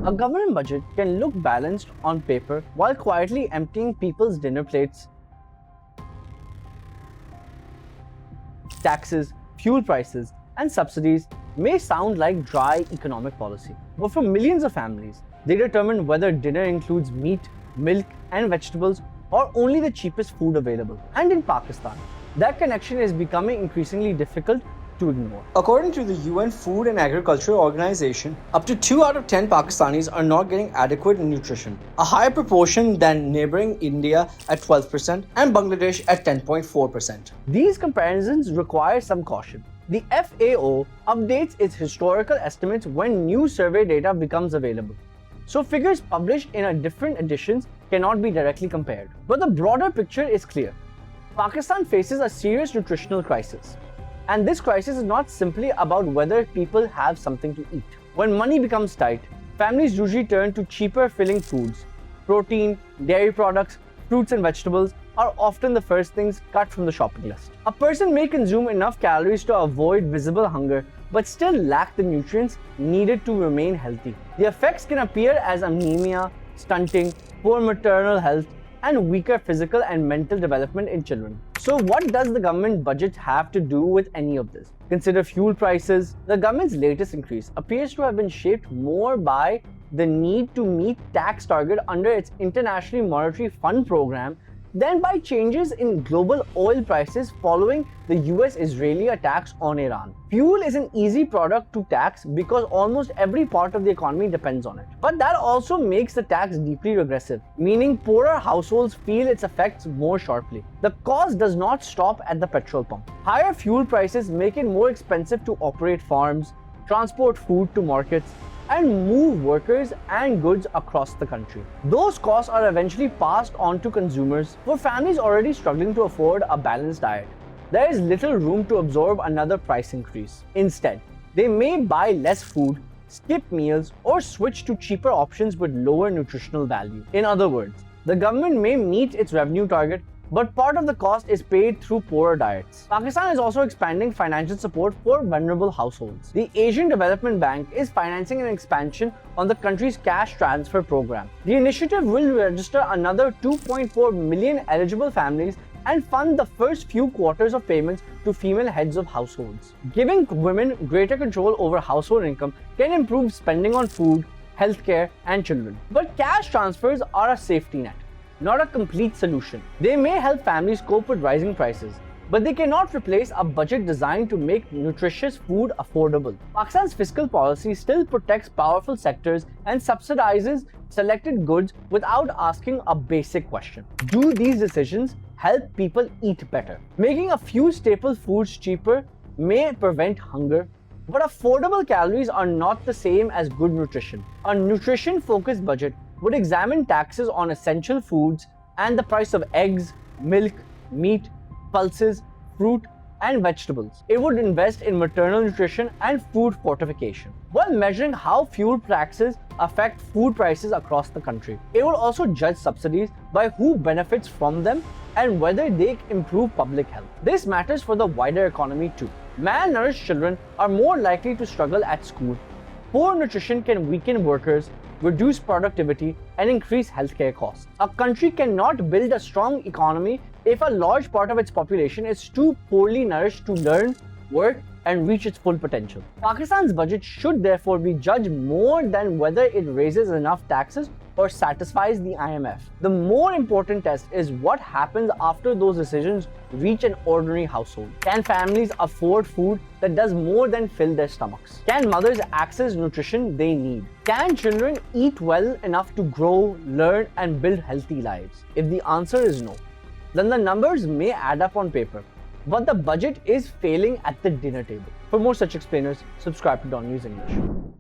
A government budget can look balanced on paper while quietly emptying people's dinner plates. Taxes, fuel prices, and subsidies may sound like dry economic policy, but for millions of families, they determine whether dinner includes meat, milk, and vegetables, or only the cheapest food available. And in Pakistan, that connection is becoming increasingly difficult to ignore. According to the UN Food and Agriculture Organization, up to 2 out of 10 Pakistanis are not getting adequate nutrition, a higher proportion than neighboring India at 12% and Bangladesh at 10.4%. These comparisons require some caution. The FAO updates its historical estimates when new survey data becomes available, so figures published in different editions cannot be directly compared. But the broader picture is clear. Pakistan faces a serious nutritional crisis. And this crisis is not simply about whether people have something to eat. When money becomes tight, families usually turn to cheaper filling foods. Protein, dairy products, fruits and vegetables are often the first things cut from the shopping list. A person may consume enough calories to avoid visible hunger, but still lack the nutrients needed to remain healthy. The effects can appear as anemia, stunting, poor maternal health, and weaker physical and mental development in children. So what does the government budget have to do with any of this? Consider fuel prices. The government's latest increase appears to have been shaped more by the need to meet tax target under its International Monetary Fund program than by changes in global oil prices following the US-Israeli attacks on Iran. Fuel is an easy product to tax because almost every part of the economy depends on it. But that also makes the tax deeply regressive, meaning poorer households feel its effects more sharply. The cost does not stop at the petrol pump. Higher fuel prices make it more expensive to operate farms, transport food to markets, and move workers and goods across the country. Those costs are eventually passed on to consumers. For families already struggling to afford a balanced diet, there is little room to absorb another price increase. Instead, they may buy less food, skip meals, or switch to cheaper options with lower nutritional value. In other words, the government may meet its revenue target, but part of the cost is paid through poorer diets. Pakistan is also expanding financial support for vulnerable households. The Asian Development Bank is financing an expansion on the country's cash transfer program. The initiative will register another 2.4 million eligible families and fund the first few quarters of payments to female heads of households. Giving women greater control over household income can improve spending on food, healthcare, and children. But cash transfers are a safety net, not a complete solution. They may help families cope with rising prices, but they cannot replace a budget designed to make nutritious food affordable. Pakistan's fiscal policy still protects powerful sectors and subsidizes selected goods without asking a basic question. Do these decisions help people eat better? Making a few staple foods cheaper may prevent hunger, but affordable calories are not the same as good nutrition. A nutrition-focused budget would examine taxes on essential foods and the price of eggs, milk, meat, pulses, fruit, and vegetables. It would invest in maternal nutrition and food fortification, while measuring how fuel taxes affect food prices across the country. It will also judge subsidies by who benefits from them and whether they improve public health. This matters for the wider economy too. Malnourished children are more likely to struggle at school. Poor nutrition can weaken workers, reduce productivity, and increase healthcare costs. A country cannot build a strong economy if a large part of its population is too poorly nourished to learn, work, and reach its full potential. Pakistan's budget should therefore be judged more than whether it raises enough taxes or satisfies the IMF. The more important test is what happens after those decisions reach an ordinary household. Can families afford food that does more than fill their stomachs? Can mothers access nutrition they need? Can children eat well enough to grow, learn, and build healthy lives? If the answer is no, then the numbers may add up on paper, but the budget is failing at the dinner table. For more such explainers, subscribe to DawnNews English.